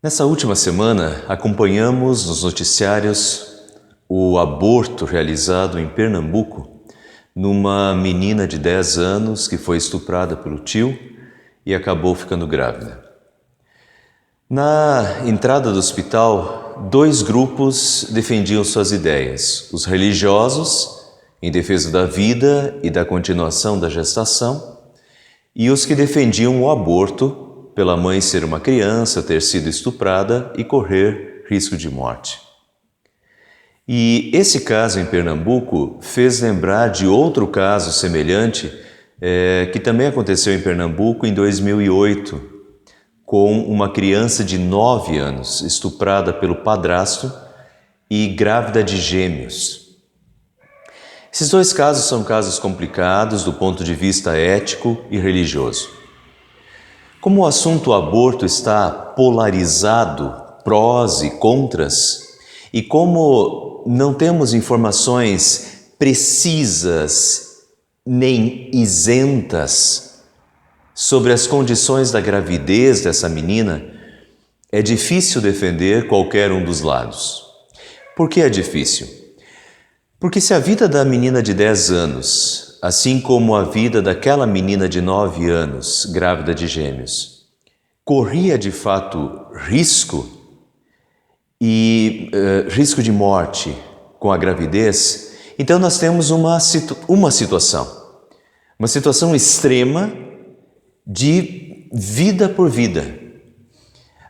Nessa última semana, acompanhamos nos noticiários o aborto realizado em Pernambuco numa menina de 10 anos que foi estuprada pelo tio e acabou ficando grávida. Na entrada do hospital, dois grupos defendiam suas ideias: os religiosos, em defesa da vida e da continuação da gestação, e os que defendiam o aborto pela mãe ser uma criança, ter sido estuprada e correr risco de morte. E esse caso em Pernambuco fez lembrar de outro caso semelhante que também aconteceu em Pernambuco em 2008, com uma criança de 9 anos estuprada pelo padrasto e grávida de gêmeos. Esses dois casos são casos complicados do ponto de vista ético e religioso. Como o assunto aborto está polarizado, prós e contras, e como não temos informações precisas nem isentas sobre as condições da gravidez dessa menina, é difícil defender qualquer um dos lados. Por que é difícil? Porque se a vida da menina de 10 anos, assim como a vida daquela menina de 9 anos, grávida de gêmeos, corria de fato risco risco de morte com a gravidez, então nós temos uma situação extrema de vida por vida.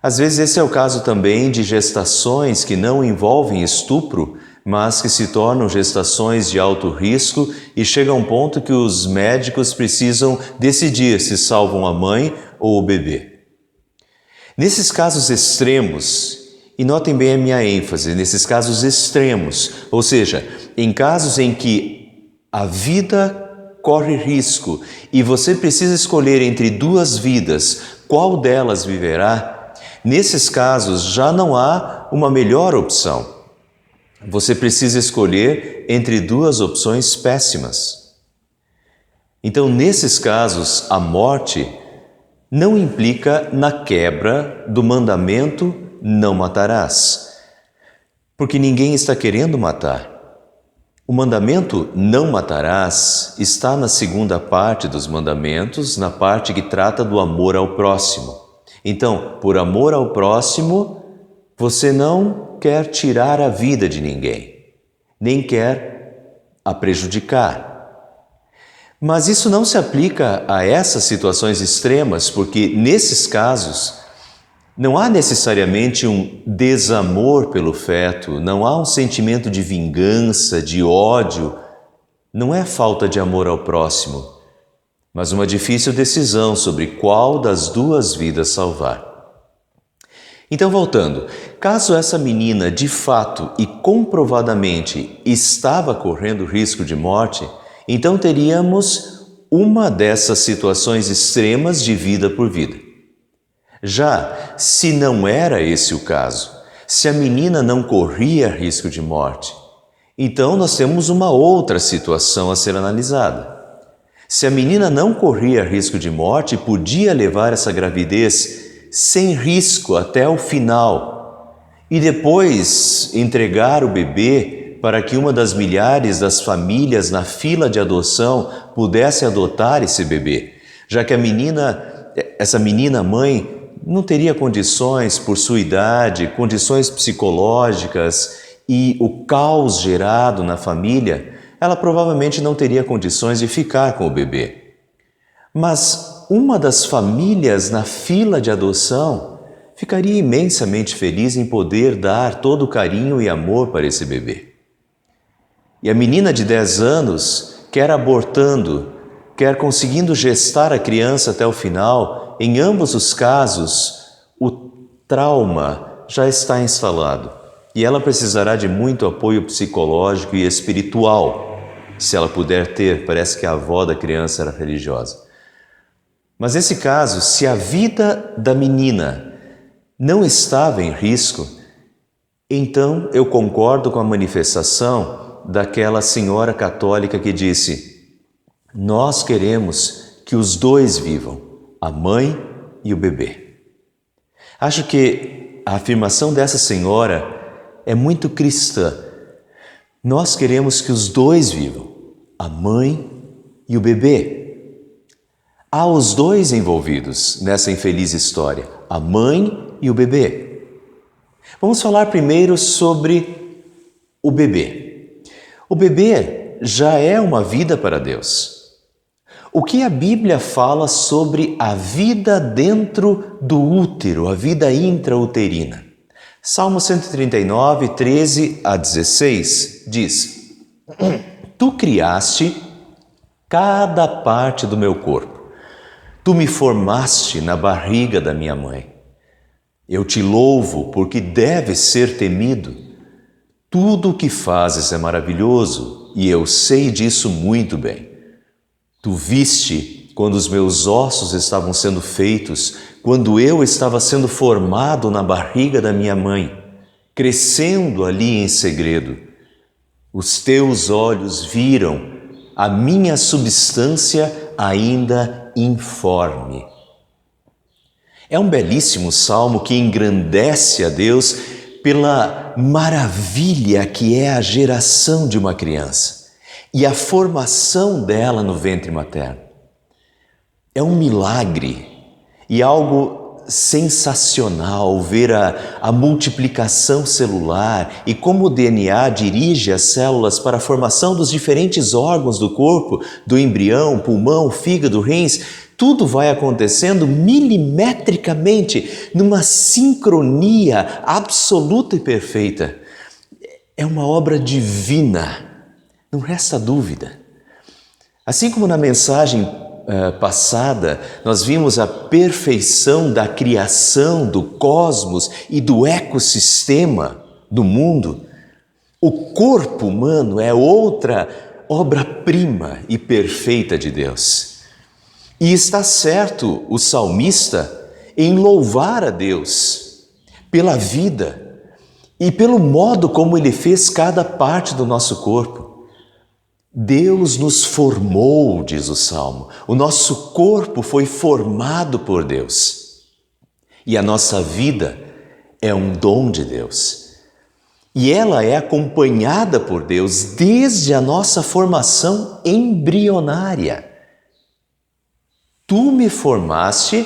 Às vezes esse é o caso também de gestações que não envolvem estupro, mas que se tornam gestações de alto risco e chega a um ponto que os médicos precisam decidir se salvam a mãe ou o bebê. Nesses casos extremos, e notem bem a minha ênfase, nesses casos extremos, ou seja, em casos em que a vida corre risco e você precisa escolher entre duas vidas, qual delas viverá, nesses casos já não há uma melhor opção. Você precisa escolher entre duas opções péssimas. Então, nesses casos, a morte não implica na quebra do mandamento não matarás, porque ninguém está querendo matar. O mandamento não matarás está na segunda parte dos mandamentos, na parte que trata do amor ao próximo. Então, por amor ao próximo, você não quer tirar a vida de ninguém, nem quer a prejudicar. Mas isso não se aplica a essas situações extremas, porque nesses casos não há necessariamente um desamor pelo feto, não há um sentimento de vingança, de ódio, não é falta de amor ao próximo, mas uma difícil decisão sobre qual das duas vidas salvar. Então, voltando, caso essa menina de fato e comprovadamente estava correndo risco de morte, então teríamos uma dessas situações extremas de vida por vida. Já se não era esse o caso, se a menina não corria risco de morte, então nós temos uma outra situação a ser analisada. Se a menina não corria risco de morte, podia levar essa gravidez sem risco até o final e depois entregar o bebê para que uma das milhares das famílias na fila de adoção pudesse adotar esse bebê, já que essa menina mãe não teria condições por sua idade, condições psicológicas e o caos gerado na família, ela provavelmente não teria condições de ficar com o bebê. Mas uma das famílias na fila de adoção ficaria imensamente feliz em poder dar todo o carinho e amor para esse bebê. E a menina de 10 anos, quer abortando, quer conseguindo gestar a criança até o final, em ambos os casos, o trauma já está instalado e ela precisará de muito apoio psicológico e espiritual, se ela puder ter. Parece que a avó da criança era religiosa. Mas nesse caso, se a vida da menina não estava em risco, então eu concordo com a manifestação daquela senhora católica que disse: nós queremos que os dois vivam, a mãe e o bebê. Acho que a afirmação dessa senhora é muito cristã. Nós queremos que os dois vivam, a mãe e o bebê. Há os dois envolvidos nessa infeliz história, a mãe e o bebê. Vamos falar primeiro sobre o bebê. O bebê já é uma vida para Deus. O que a Bíblia fala sobre a vida dentro do útero, a vida intrauterina? Salmo 139, 13 a 16 diz: Tu criaste cada parte do meu corpo. Tu me formaste na barriga da minha mãe. Eu te louvo porque deves ser temido. Tudo o que fazes é maravilhoso e eu sei disso muito bem. Tu viste quando os meus ossos estavam sendo feitos, quando eu estava sendo formado na barriga da minha mãe, crescendo ali em segredo. Os teus olhos viram a minha substância ainda informe. É um belíssimo salmo que engrandece a Deus pela maravilha que é a geração de uma criança e a formação dela no ventre materno. É um milagre e algo sensacional ver a multiplicação celular e como o DNA dirige as células para a formação dos diferentes órgãos do corpo, do embrião, pulmão, fígado, rins. Tudo vai acontecendo milimetricamente, numa sincronia absoluta e perfeita. É uma obra divina. Não resta dúvida. Assim como na mensagem passada, nós vimos a perfeição da criação do cosmos e do ecossistema do mundo, o corpo humano é outra obra-prima e perfeita de Deus. E está certo o salmista em louvar a Deus pela vida e pelo modo como Ele fez cada parte do nosso corpo. Deus nos formou, diz o Salmo. O nosso corpo foi formado por Deus. E a nossa vida é um dom de Deus. E ela é acompanhada por Deus desde a nossa formação embrionária. Tu me formaste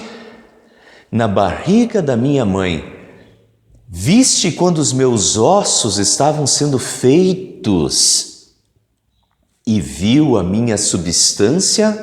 na barriga da minha mãe. Viste quando os meus ossos estavam sendo feitos. E viu a minha substância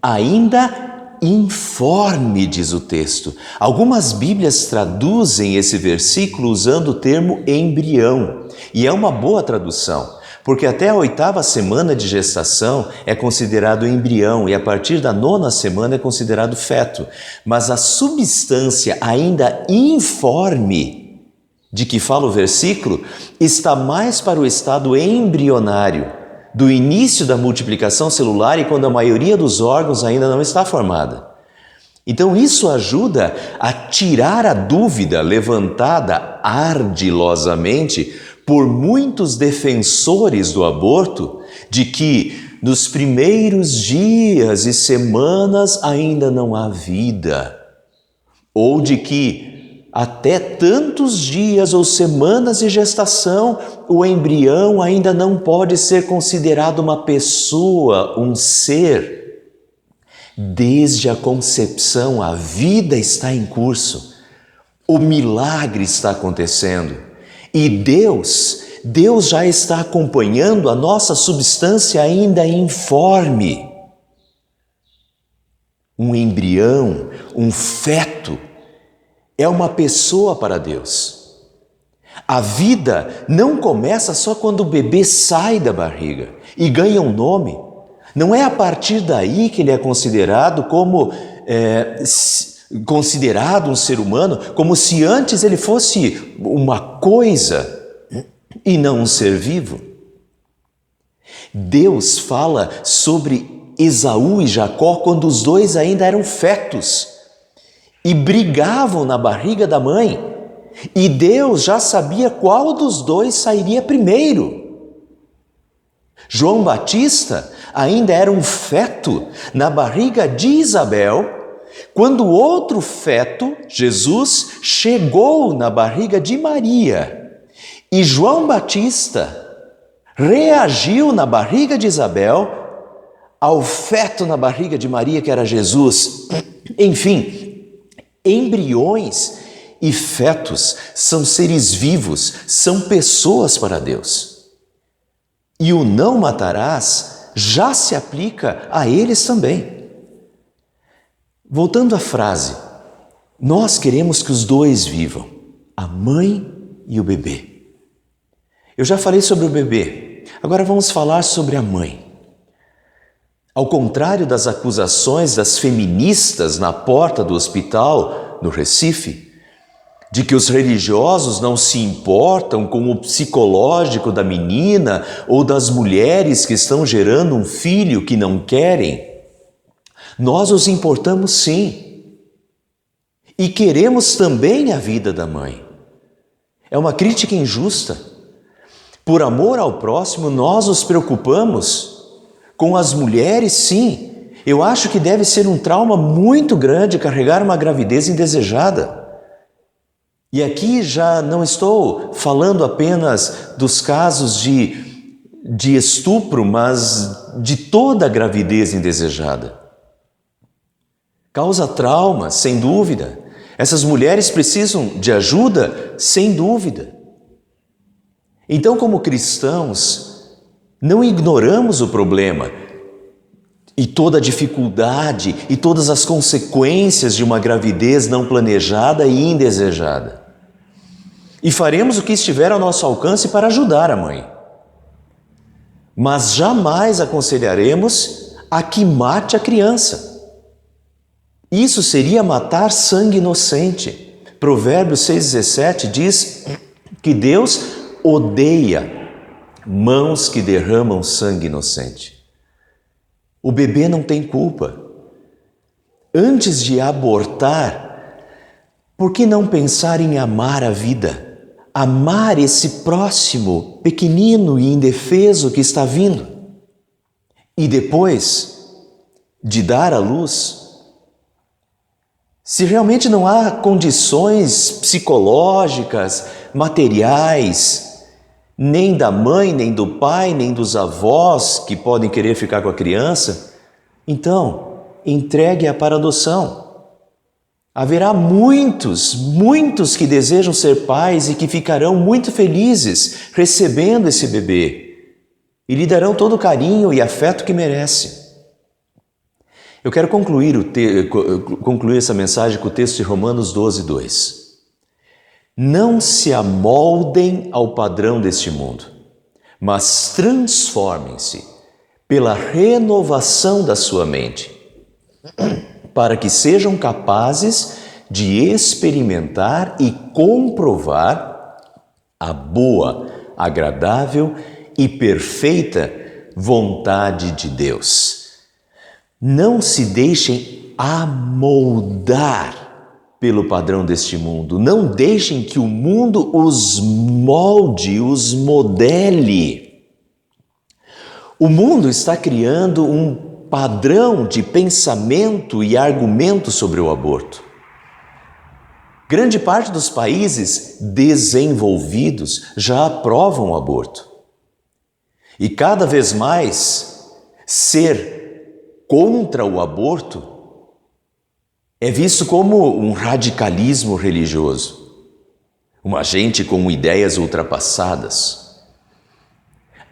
ainda informe, diz o texto. Algumas Bíblias traduzem esse versículo usando o termo embrião. E é uma boa tradução, porque até a 8ª semana de gestação é considerado embrião e a partir da 9ª semana é considerado feto. Mas a substância ainda informe, de que fala o versículo, está mais para o estado embrionário, do início da multiplicação celular e quando a maioria dos órgãos ainda não está formada. Então isso ajuda a tirar a dúvida levantada ardilosamente por muitos defensores do aborto de que nos primeiros dias e semanas ainda não há vida, ou de que até tantos dias ou semanas de gestação, o embrião ainda não pode ser considerado uma pessoa, um ser. Desde a concepção, a vida está em curso. O milagre está acontecendo. E Deus já está acompanhando a nossa substância ainda informe. Um embrião, um feto, é uma pessoa para Deus. A vida não começa só quando o bebê sai da barriga e ganha um nome. Não é a partir daí que ele é considerado considerado um ser humano, como se antes ele fosse uma coisa e não um ser vivo. Deus fala sobre Esaú e Jacó quando os dois ainda eram fetos e brigavam na barriga da mãe, e Deus já sabia qual dos dois sairia primeiro. João Batista ainda era um feto na barriga de Isabel, quando outro feto, Jesus, chegou na barriga de Maria e João Batista reagiu na barriga de Isabel ao feto na barriga de Maria, que era Jesus. Enfim, embriões e fetos são seres vivos, são pessoas para Deus. E o não matarás já se aplica a eles também. Voltando à frase, nós queremos que os dois vivam, a mãe e o bebê. Eu já falei sobre o bebê, agora vamos falar sobre a mãe. Ao contrário das acusações das feministas na porta do hospital, no Recife, de que os religiosos não se importam com o psicológico da menina ou das mulheres que estão gerando um filho que não querem, nós nos importamos sim. E queremos também a vida da mãe. É uma crítica injusta. Por amor ao próximo, nós nos preocupamos com as mulheres, sim. Eu acho que deve ser um trauma muito grande carregar uma gravidez indesejada. E aqui já não estou falando apenas dos casos de estupro, mas de toda a gravidez indesejada. Causa trauma, sem dúvida. Essas mulheres precisam de ajuda, sem dúvida. Então, como cristãos, não ignoramos o problema e toda a dificuldade e todas as consequências de uma gravidez não planejada e indesejada. E faremos o que estiver ao nosso alcance para ajudar a mãe. Mas jamais aconselharemos a que mate a criança. Isso seria matar sangue inocente. Provérbios 6,17 diz que Deus odeia mãos que derramam sangue inocente. O bebê não tem culpa. Antes de abortar, por que não pensar em amar a vida? Amar esse próximo, pequenino e indefeso que está vindo. E depois de dar à luz, se realmente não há condições psicológicas, materiais, nem da mãe, nem do pai, nem dos avós que podem querer ficar com a criança, então entregue-a para adoção. Haverá muitos que desejam ser pais e que ficarão muito felizes recebendo esse bebê e lhe darão todo o carinho e afeto que merece. Eu quero concluir essa mensagem com o texto de Romanos 12:2. Não se amoldem ao padrão deste mundo, mas transformem-se pela renovação da sua mente, para que sejam capazes de experimentar e comprovar a boa, agradável e perfeita vontade de Deus. Não se deixem amoldar pelo padrão deste mundo. Não deixem que o mundo os molde, os modele. O mundo está criando um padrão de pensamento e argumento sobre o aborto. Grande parte dos países desenvolvidos já aprovam o aborto. E cada vez mais, ser contra o aborto é visto como um radicalismo religioso, uma gente com ideias ultrapassadas.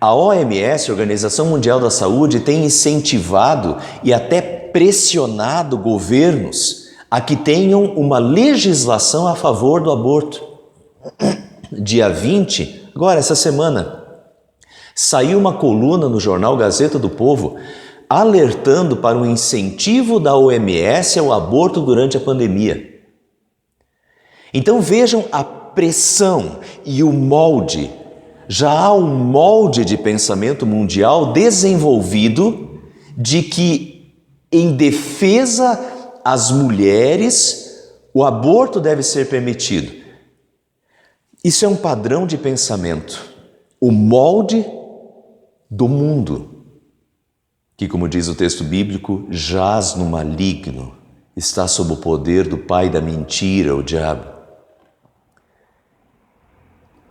A OMS, Organização Mundial da Saúde, tem incentivado e até pressionado governos a que tenham uma legislação a favor do aborto. Dia 20, agora essa semana, saiu uma coluna no jornal Gazeta do Povo alertando para o incentivo da OMS ao aborto durante a pandemia. Então vejam a pressão e o molde. Já há um molde de pensamento mundial desenvolvido de que, em defesa às mulheres, o aborto deve ser permitido. Isso é um padrão de pensamento, o molde do mundo, que, como diz o texto bíblico, jaz no maligno está sob o poder do pai da mentira, o diabo.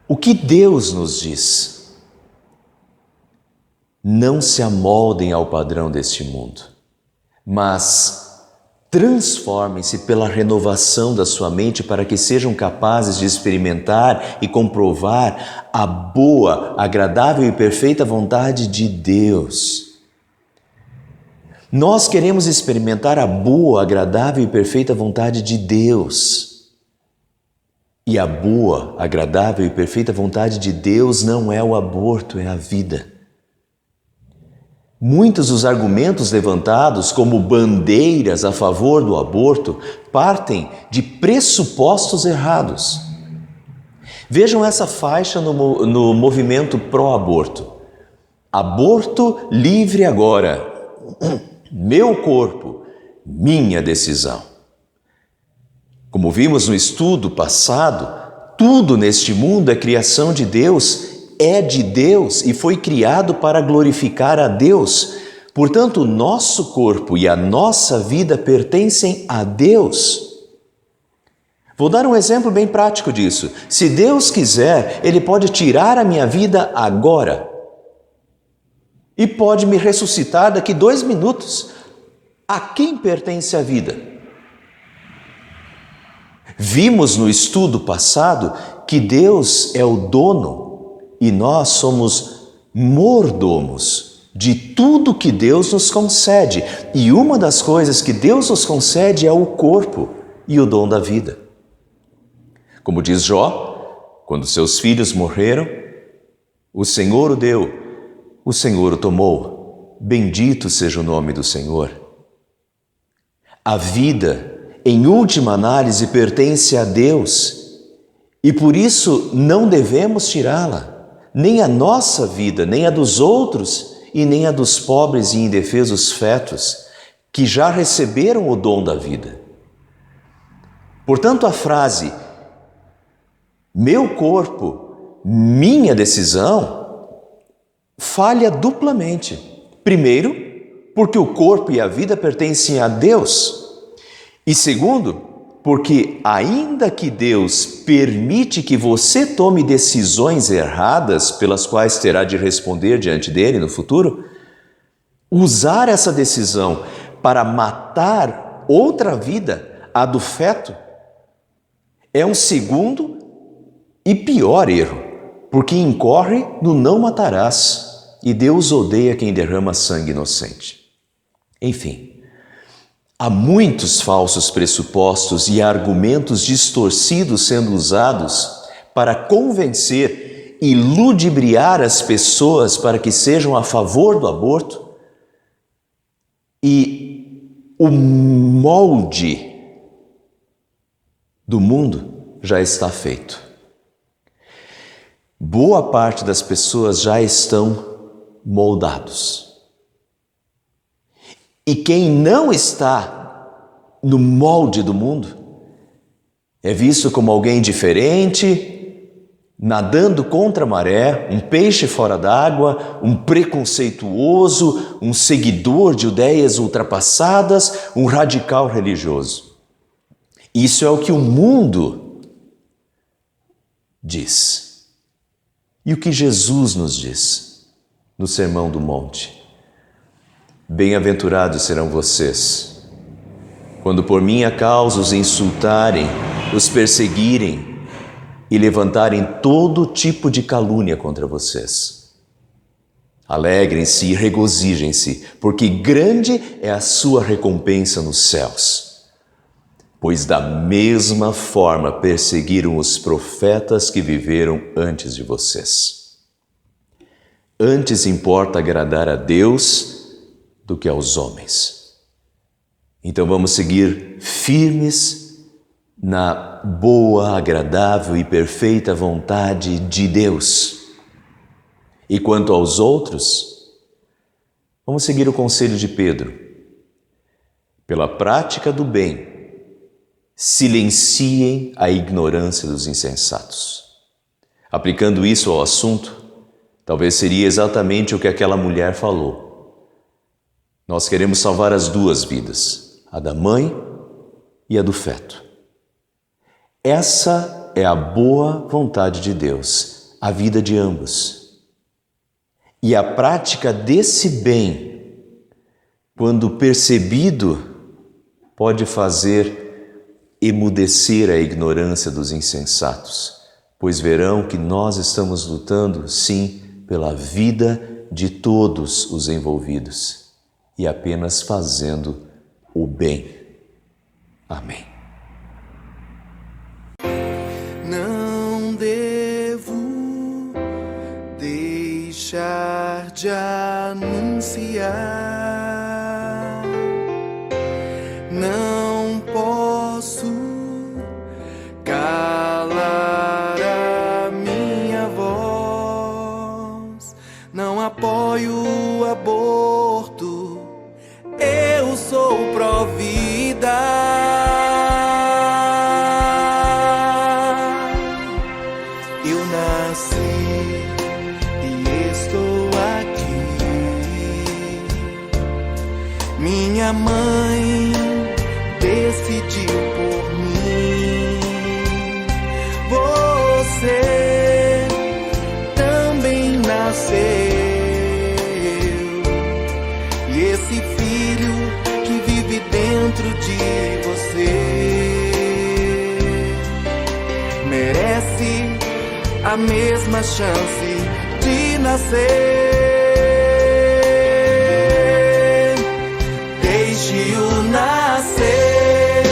O que Deus nos diz? Não se amoldem ao padrão deste mundo, mas transformem-se pela renovação da sua mente para que sejam capazes de experimentar e comprovar a boa, agradável e perfeita vontade de Deus. Nós queremos experimentar a boa, agradável e perfeita vontade de Deus. E a boa, agradável e perfeita vontade de Deus não é o aborto, é a vida. Muitos dos argumentos levantados como bandeiras a favor do aborto partem de pressupostos errados. Vejam essa faixa no movimento pró-aborto. Aborto livre agora. Meu corpo, minha decisão. Como vimos no estudo passado, tudo neste mundo é criação de Deus, é de Deus e foi criado para glorificar a Deus. Portanto, o nosso corpo e a nossa vida pertencem a Deus. Vou dar um exemplo bem prático disso. Se Deus quiser, Ele pode tirar a minha vida agora e pode me ressuscitar daqui 2 minutos. A quem pertence a vida? Vimos no estudo passado que Deus é o dono e nós somos mordomos de tudo que Deus nos concede. E uma das coisas que Deus nos concede é o corpo e o dom da vida. Como diz Jó, quando seus filhos morreram, o Senhor o deu, o Senhor o tomou. Bendito seja o nome do Senhor. A vida, em última análise, pertence a Deus e por isso não devemos tirá-la. Nem a nossa vida, nem a dos outros e nem a dos pobres e indefesos fetos que já receberam o dom da vida. Portanto, a frase meu corpo, minha decisão, falha duplamente. Primeiro, porque o corpo e a vida pertencem a Deus. E segundo, porque ainda que Deus permite que você tome decisões erradas pelas quais terá de responder diante dele no futuro, usar essa decisão para matar outra vida, a do feto, é um segundo e pior erro, porque incorre no não matarás, e Deus odeia quem derrama sangue inocente. Enfim, há muitos falsos pressupostos e argumentos distorcidos sendo usados para convencer e ludibriar as pessoas para que sejam a favor do aborto. E o molde do mundo já está feito. Boa parte das pessoas já estão moldados. E quem não está no molde do mundo é visto como alguém diferente, nadando contra a maré, um peixe fora d'água, um preconceituoso, um seguidor de ideias ultrapassadas, um radical religioso. Isso é o que o mundo diz. E o que Jesus nos diz no Sermão do Monte? Bem-aventurados serão vocês, quando por minha causa os insultarem, os perseguirem e levantarem todo tipo de calúnia contra vocês. Alegrem-se e regozijem-se, porque grande é a sua recompensa nos céus. Pois da mesma forma perseguiram os profetas que viveram antes de vocês. Antes importa agradar a Deus do que aos homens. Então vamos seguir firmes na boa, agradável e perfeita vontade de Deus. E quanto aos outros, vamos seguir o conselho de Pedro. Pela prática do bem, silenciem a ignorância dos insensatos. Aplicando isso ao assunto, talvez seria exatamente o que aquela mulher falou. Nós queremos salvar as 2 vidas, a da mãe e a do feto. Essa é a boa vontade de Deus, a vida de ambos. E a prática desse bem, quando percebido, pode fazer emudecer a ignorância dos insensatos, pois verão que nós estamos lutando, sim, pela vida de todos os envolvidos e apenas fazendo o bem. Amém. Não devo deixar de anunciar, não posso calar a minha voz, não apoio o aborto, eu sou pró-vida. Eu nasci e estou aqui. Minha mãe decidiu por mim. Você também nasceu. E esse filho que vive dentro de você merece a mesma chance de nascer. Deixe-o nascer,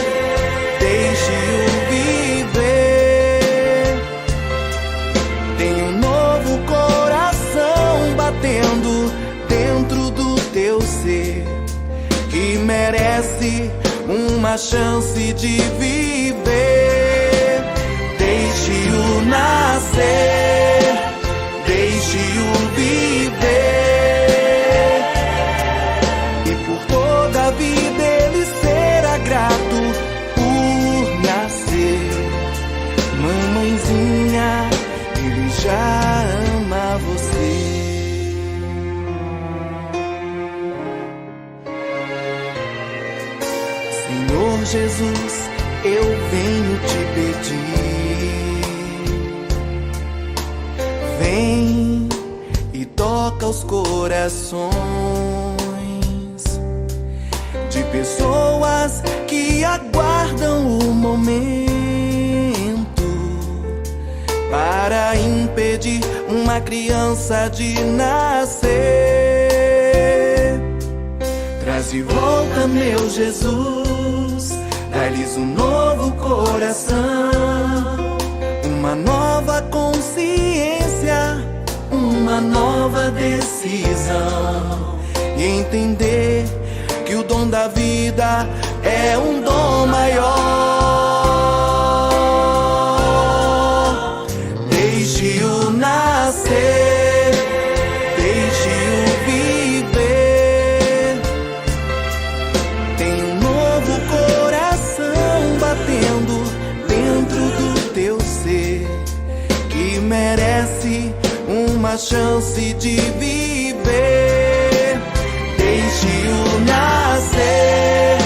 deixe-o viver. Tem um novo coração batendo dentro do teu ser, que merece uma chance de viver. Deixe-o nascer, deixe-o viver, e por toda a vida ele será grato por nascer. Mamãezinha, ele já ama você. Senhor Jesus, eu venho te pedir, vem e toca os corações de pessoas que aguardam o momento para impedir uma criança de nascer. Traz de volta, meu Jesus, dá-lhes um novo coração, uma nova consciência, uma nova decisão, e entender que o dom da vida é um dom maior. Deixe-o nascer, deixe-o viver. Tem um novo coração batendo dentro do teu ser, que merece uma chance de viver. Deixe-o nascer,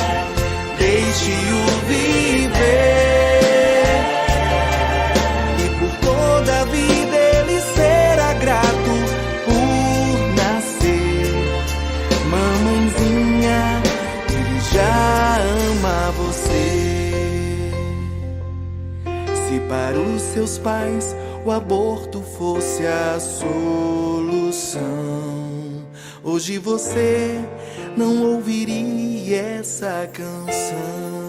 deixe-o viver, e por toda a vida ele será grato por nascer. Mamãezinha, ele já ama você. Se para os seus pais o aborto fosse a solução, hoje você não ouviria essa canção.